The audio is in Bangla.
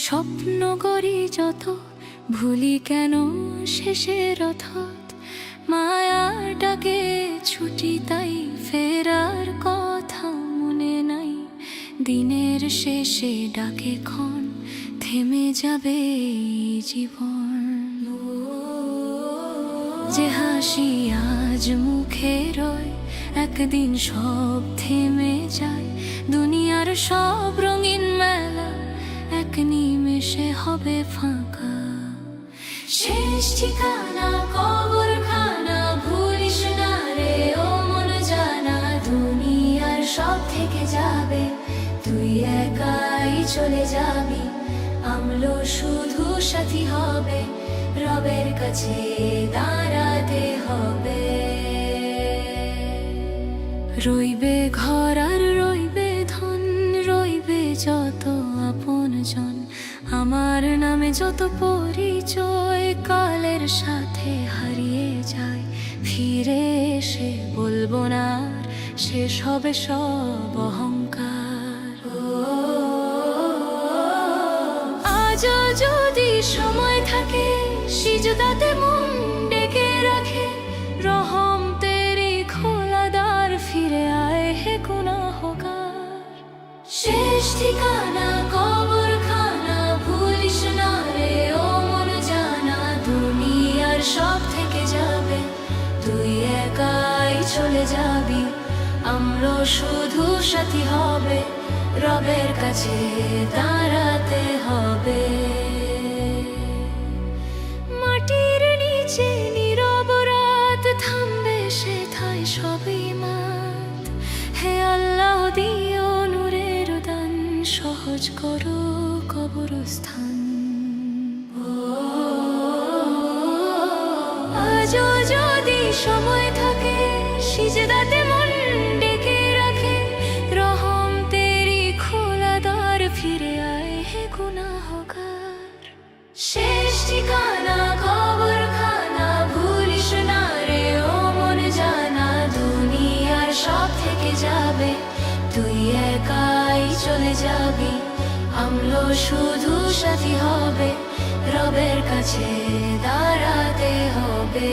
স্বপ্ন করি যত, ভুলি কেন শেষের অথত। মায়ার ডাকে ছুটি তাই, ফেরার কথা মনে নাই। দিনের শেষে ডাকে ক্ষণ, থেমে যাবে এই জীবন। যে হাসি আজ মুখে রয়, একদিন সব থেমে যায়। দুনিয়ার সব রঙিন মেলা এক নিমেষে হবে ফাঁকা। শেষ ঠিকানা কবরখানা, ভুলিস না রে ও মন জানা। দুনিয়ার সব থেকে যাবে, তুই একাই চলে যাবি। আমলো শুধু সাথী হবে, রবের কাছে দাঁড়াতে হবে। রইবে ঘর আর রইবে ধন, রইবে যত আপনজন। আমার নামে যত পরিচয় কালের সাথে হারিয়ে যায়। ফিরে এসে বলবো না আর, শেষ হবে সব অহংকার। আজও যদি সময় থাকে, সিজদাতে মন ডেকে রাখে। রহম তেরি খোলা দ্বার, ফিরে আয় হে গুনাহগার। শেষ ঠিকানা কবরখানা, ভুলিস না রে ও মন জানা। দুনিয়ার সব থেকে যাবে, তুই একাই চলে যাবি। আমরা শুধু সাথী হবে, রবের কাছে দাঁড়াতে হবে। মাটির নিচে নীরব রাত, থামবে সেথায় সবই মাত। হে আল্লাহ দিও নূরের দান, সহজ করো কবরস্থান। আজও যদি সময় থাকে, সিজদাতে মন ডেকে রাখে। রহম তেরি খোলা দ্বার, ফিরে আয় হে গুনাহগার। শেষ ঠিকানা কবরখানা, ভুলিস না রে ও মন জানা। দুনিয়ার সব থেকে যাবে, তুই একাই চলে যাবি। আমলো শুধু সাথী হবে, রবের কাছে দাঁড়াতে হবে।